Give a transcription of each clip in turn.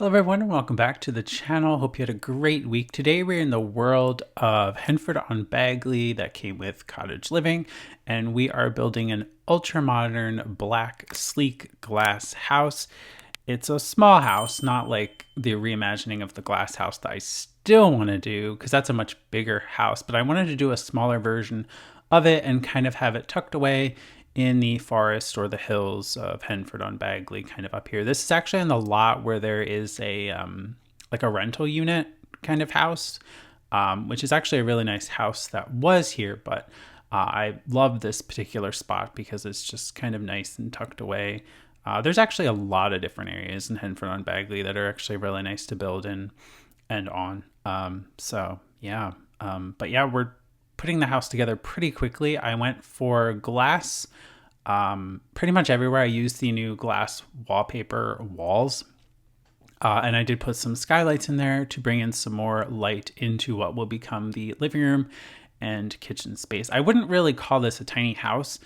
everyone, and welcome back to the channel. Hope you had a great week. Today we're in the world of Henford on Bagley that came with cottage living, and we are building an ultra-modern black sleek glass house. It's a small house, not like the reimagining of the glass house that I still want to do, because that's a much bigger house, but I wanted to do a smaller version of it and kind of have it tucked away in the forest or the hills of Henford on Bagley, kind of up here. This is actually in the lot where there is a like a rental unit kind of house, which is actually a really nice house that was here, but I love this particular spot because it's just kind of nice and tucked away. There's actually a lot of different areas in Henford on Bagley that are actually really nice to build in and on. But yeah, we're putting the house together pretty quickly. I went for glass pretty much everywhere. I used the new glass wallpaper walls. And I did put some skylights in there to bring in some more light into what will become the living room and kitchen space. I wouldn't really call this a tiny house,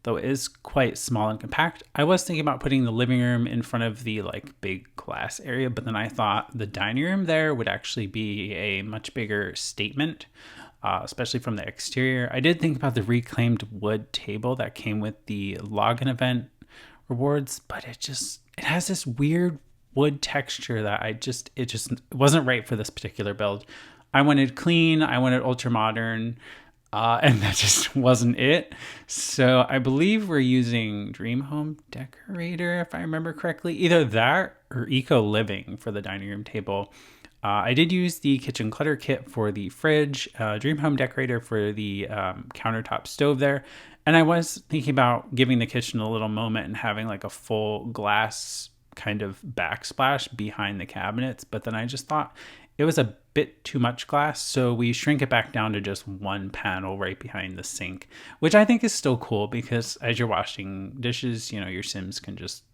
though it is quite small and compact. I was thinking about putting the living room in front of the big glass area, but then I thought the dining room there would actually be a much bigger statement, especially from the exterior. I did think about the reclaimed wood table that came with the login event rewards, but it has this weird wood texture that it just wasn't right for this particular build. I wanted clean, I wanted ultra modern, and that just wasn't it. So I believe we're using Dream Home Decorator, if I remember correctly. Either that or Eco Living for the dining room table. I did use the kitchen clutter kit for the fridge, Dream Home Decorator for the countertop stove there. And I was thinking about giving the kitchen a little moment and having like a full glass kind of backsplash behind the cabinets. But then I just thought it was a bit too much glass, so we shrink it back down to just one panel right behind the sink, which I think is still cool because as you're washing dishes, your Sims can just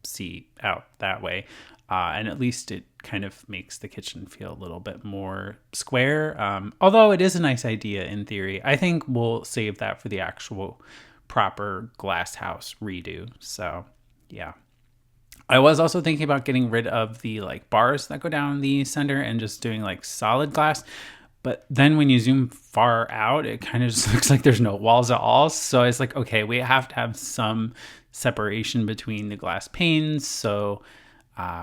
see out that way. And at least it kind of makes the kitchen feel a little bit more square. Although it is a nice idea in theory. I think we'll save that for the actual proper glass house redo. So yeah. I was also thinking about getting rid of the bars that go down the center and just doing solid glass. But then when you zoom far out, it kind of just looks like there's no walls at all. So it's like, okay, we have to have some separation between the glass panes. So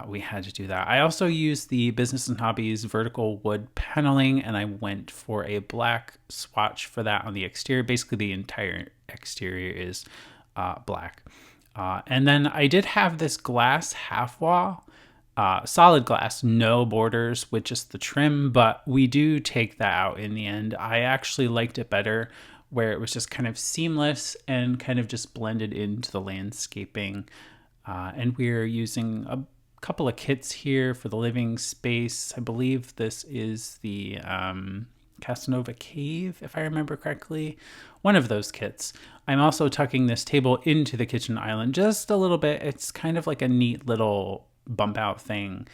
we had to do that. I also used the Business and Hobbies vertical wood paneling, and I went for a black swatch for that on the exterior. Basically, the entire exterior is black. And then I did have this glass half wall, solid glass, no borders with just the trim, but we do take that out in the end. I actually liked it better where it was just kind of seamless and kind of just blended into the landscaping. And we're using a couple of kits here for the living space. I believe this is the Casanova Cave, if I remember correctly. One of those kits. I'm also tucking this table into the kitchen island just a little bit. It's kind of like a neat little bump out thing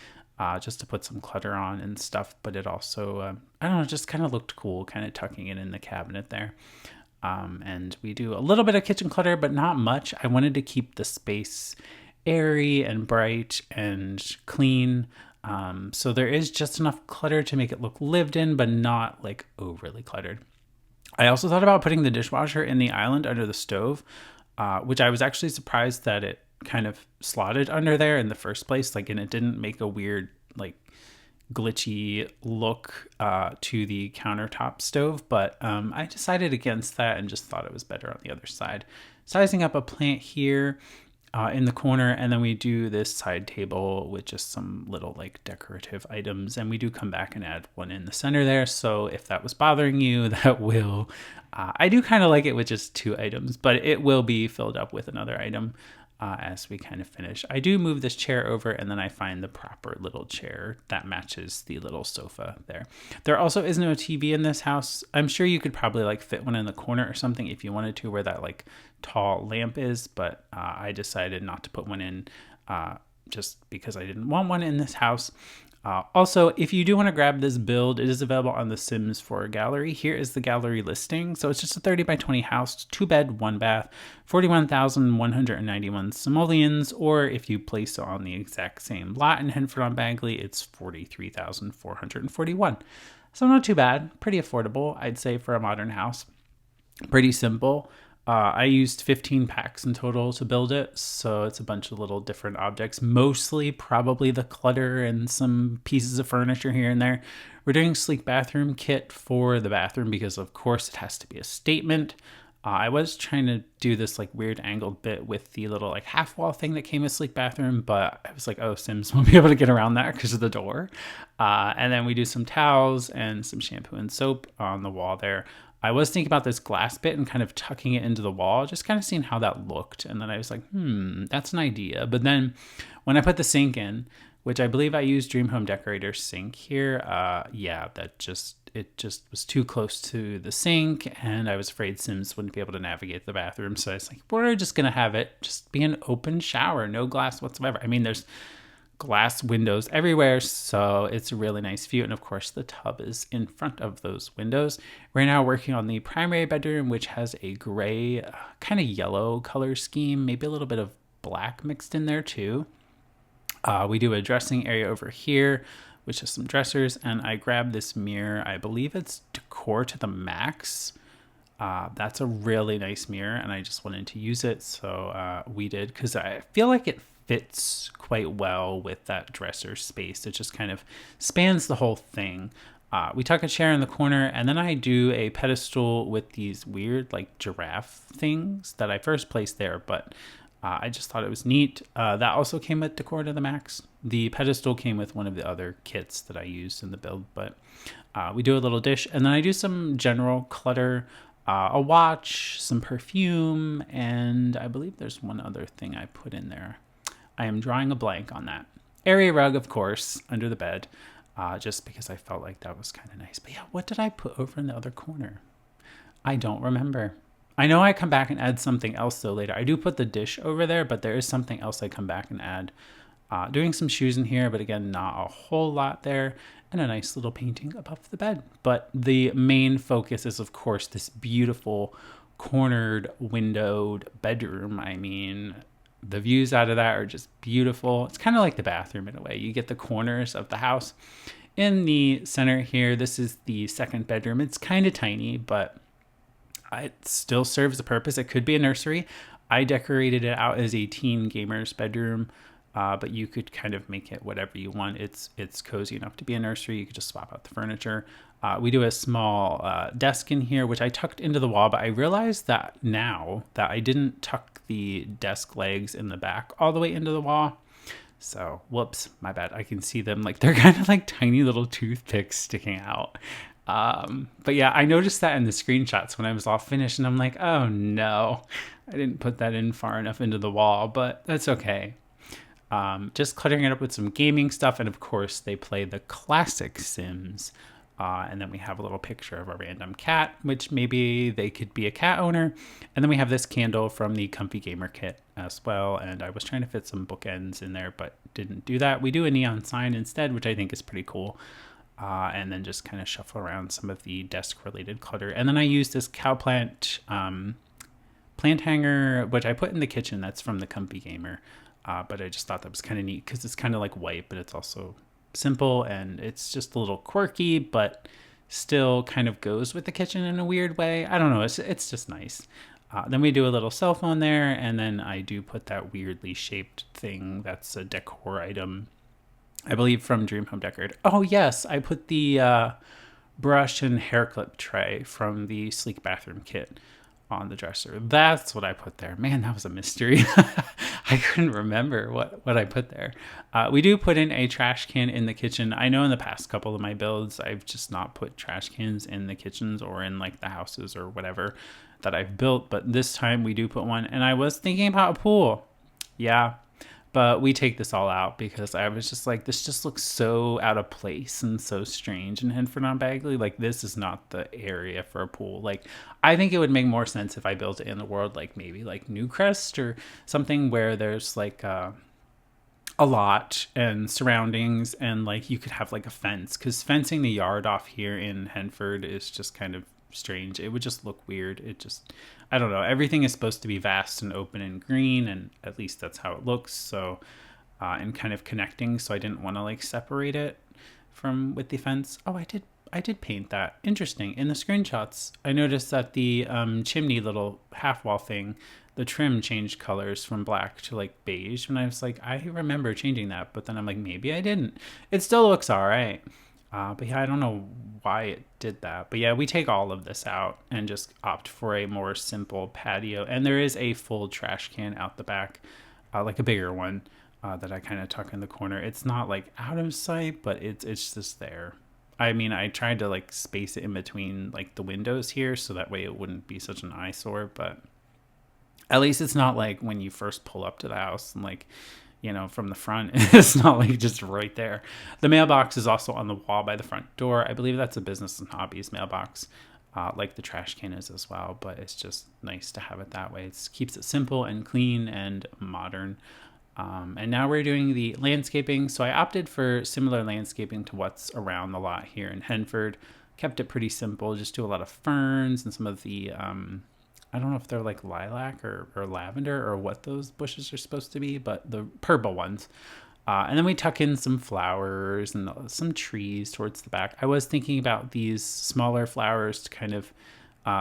just to put some clutter on and stuff. But it also, I don't know, just kind of looked cool, kind of tucking it in the cabinet there. And we do a little bit of kitchen clutter, but not much. I wanted to keep the space airy and bright and clean. So there is just enough clutter to make it look lived in, but not overly cluttered. I also thought about putting the dishwasher in the island under the stove, which I was actually surprised that it kind of slotted under there in the first place. And it didn't make a weird, glitchy look to the countertop stove. But I decided against that and just thought it was better on the other side. Sizing up a plant here in the corner, and then we do this side table with just some little decorative items, and we do come back and add one in the center there. So if that was bothering you, that will I do kind of like it with just two items, but it will be filled up with another item as we kind of finish. I do move this chair over, and then I find the proper little chair that matches the little sofa there. There also is no TV in this house. I'm sure you could probably fit one in the corner or something if you wanted to, where that tall lamp is, but I decided not to put one in just because I didn't want one in this house. Also, if you do want to grab this build, it is available on the Sims 4 gallery. Here is the gallery listing. So it's just a 30 by 20 house, 2 bed, 1 bath, 41,191 simoleons, or if you place it on the exact same lot in Henford on Bagley, it's 43,441. So not too bad, pretty affordable, I'd say, for a modern house. Pretty simple. I used 15 packs in total to build it, so it's a bunch of little different objects, mostly probably the clutter and some pieces of furniture here and there. We're doing a sleek bathroom kit for the bathroom because, of course, it has to be a statement. I was trying to do this like weird angled bit with the little like half wall thing that came with sleek bathroom, but I was like, oh, Sims won't be able to get around that because of the door. And then we do some towels and some shampoo and soap on the wall there. I was thinking about this glass bit and kind of tucking it into the wall, just kind of seeing how that looked. And then I was like, that's an idea. But then when I put the sink in, which I believe I used Dream Home Decorator sink here, it just was too close to the sink, and I was afraid Sims wouldn't be able to navigate the bathroom. So I was like, we're just going to have it just be an open shower, no glass whatsoever. I mean, there's glass windows everywhere, so it's a really nice view. And of course, the tub is in front of those windows. Right now, working on the primary bedroom, which has a gray, kind of yellow color scheme, maybe a little bit of black mixed in there too. We do a dressing area over here, which is some dressers, and I grabbed this mirror. I believe it's decor to the max. That's a really nice mirror, and I just wanted to use it, so we did, because I feel like it fits quite well with that dresser space. It just kind of spans the whole thing. We tuck a chair in the corner, and then I do a pedestal with these weird like giraffe things that I first placed there, but I just thought it was neat. That also came with decor to the max. The pedestal came with one of the other kits that I used in the build, but we do a little dish, and then I do some general clutter, a watch, some perfume, and I believe there's one other thing I put in there. I am drawing a blank on that. Area rug, of course, under the bed, just because I felt like that was kind of nice. But yeah, what did I put over in the other corner? I don't remember. I know I come back and add something else though later. I do put the dish over there, but there is something else I come back and add. Doing some shoes in here, but again, not a whole lot there. And a nice little painting above the bed. But the main focus is, of course, this beautiful cornered windowed bedroom. I mean, the views out of that are just beautiful. It's kind of like the bathroom in a way. You get the corners of the house. In the center here, this is the second bedroom. It's kind of tiny, but it still serves a purpose. It could be a nursery. I decorated it out as a teen gamer's bedroom, but you could kind of make it whatever you want. It's cozy enough to be a nursery. You could just swap out the furniture. We do a small desk in here, which I tucked into the wall, but I realized that now that I didn't tuck the desk legs in the back all the way into the wall. So, whoops, my bad. I can see them like they're kind of like tiny little toothpicks sticking out. But yeah, I noticed that in the screenshots when I was all finished, and I'm like, oh no, I didn't put that in far enough into the wall, but that's okay. Just cluttering it up with some gaming stuff, and of course they play the classic Sims. And then we have a little picture of a random cat, which maybe they could be a cat owner. And then we have this candle from the Comfy Gamer kit as well. And I was trying to fit some bookends in there, but didn't do that. We do a neon sign instead, which I think is pretty cool. And then just kind of shuffle around some of the desk-related clutter. And then I use this cowplant plant hanger, which I put in the kitchen. That's from the Comfy Gamer. But I just thought that was kind of neat because it's kind of like white, but it's also simple, and it's just a little quirky, but still kind of goes with the kitchen in a weird way. I don't know. It's just nice. Then we do a little cell phone there, and then I do put that weirdly shaped thing. That's a decor item, I believe, from Dream Home Decorator. Oh, yes. I put the brush and hair clip tray from the Sleek Bathroom Kit on the dresser. That's what I put there. Man, that was a mystery. I couldn't remember what I put there. We do put in a trash can in the kitchen. I know in the past couple of my builds, I've just not put trash cans in the kitchens or in like the houses or whatever that I've built. But this time we do put one. And I was thinking about a pool. Yeah. But we take this all out because I was just like, this just looks so out of place and so strange in Henford on Bagley. Like, this is not the area for a pool. Like, I think it would make more sense if I built it in the world, like maybe like Newcrest or something where there's like a a lot and surroundings, and like you could have like a fence, because fencing the yard off here in Henford is just kind of strange. It would just look weird. It just, I don't know. Everything is supposed to be vast and open and green, and at least that's how it looks. So, and kind of connecting. So I didn't want to like separate it from with the fence. Oh, I did paint that. Interesting. In the screenshots, I noticed that the chimney little half wall thing, the trim changed colors from black to like beige. And I was like, I remember changing that, but then I'm like, maybe I didn't. It still looks all right. But yeah, I don't know why it did that. But yeah, we take all of this out and just opt for a more simple patio. And there is a full trash can out the back, like a bigger one, that I kind of tuck in the corner. It's not like out of sight, but it's just there. I mean, I tried to like space it in between like the windows here, so that way it wouldn't be such an eyesore, but at least it's not like when you first pull up to the house and like, you know, from the front, it's not like just right there. The mailbox is also on the wall by the front door. I believe that's a business and hobbies mailbox, like the trash can is as well, but it's just nice to have it that way. It keeps it simple and clean and modern. And now we're doing the landscaping. So I opted for similar landscaping to what's around the lot here in Henford. Kept it pretty simple, just do a lot of ferns and some of the, I don't know if they're like lilac or lavender or what those bushes are supposed to be, but the purple ones. And then we tuck in some flowers and some trees towards the back. I was thinking about these smaller flowers to kind of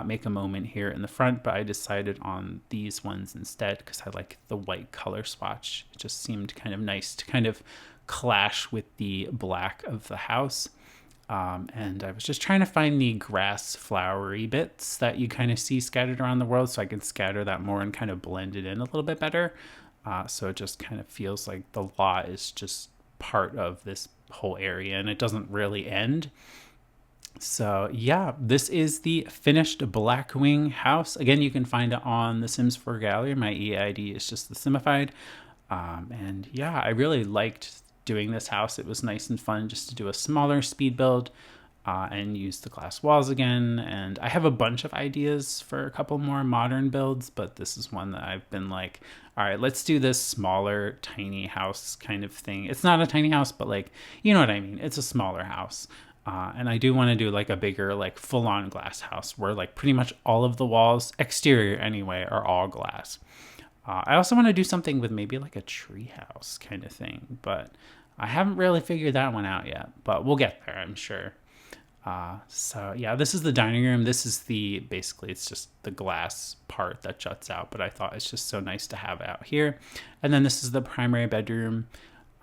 make a moment here in the front, but I decided on these ones instead because I like the white color swatch. It just seemed kind of nice to kind of clash with the black of the house. And I was just trying to find the grass flowery bits that you kind of see scattered around the world, so I can scatter that more and kind of blend it in a little bit better. So it just kind of feels like the lot is just part of this whole area and it doesn't really end. So yeah, this is the finished Blackwing house. Again, you can find it on the Sims 4 gallery. My EID is just TheSimified. And yeah, I really liked doing this house. It was nice and fun just to do a smaller speed build and use the glass walls again. And I have a bunch of ideas for a couple more modern builds, but this is one that I've been like, all right, let's do this smaller, tiny house kind of thing. It's not a tiny house, but like, you know what I mean? It's a smaller house. And I do want to do like a bigger, like full-on glass house where like pretty much all of the walls, exterior anyway, are all glass. I also want to do something with maybe like a tree house kind of thing, but I haven't really figured that one out yet, but we'll get there, I'm sure. So yeah, this is the dining room. This is basically it's just the glass part that juts out, but I thought it's just so nice to have out here. And then this is the primary bedroom.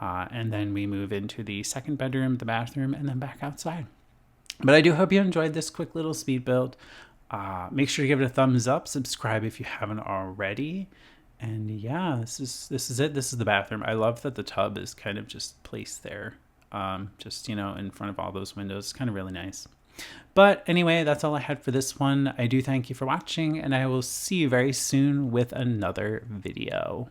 And then we move into the second bedroom, the bathroom, and then back outside. But I do hope you enjoyed this quick little speed build. Make sure to give it a thumbs up, subscribe if you haven't already. And yeah, this is it. This is the bathroom. I love that the tub is kind of just placed there, just, you know, in front of all those windows. It's kind of really nice. But anyway, that's all I had for this one. I do thank you for watching, and I will see you very soon with another video.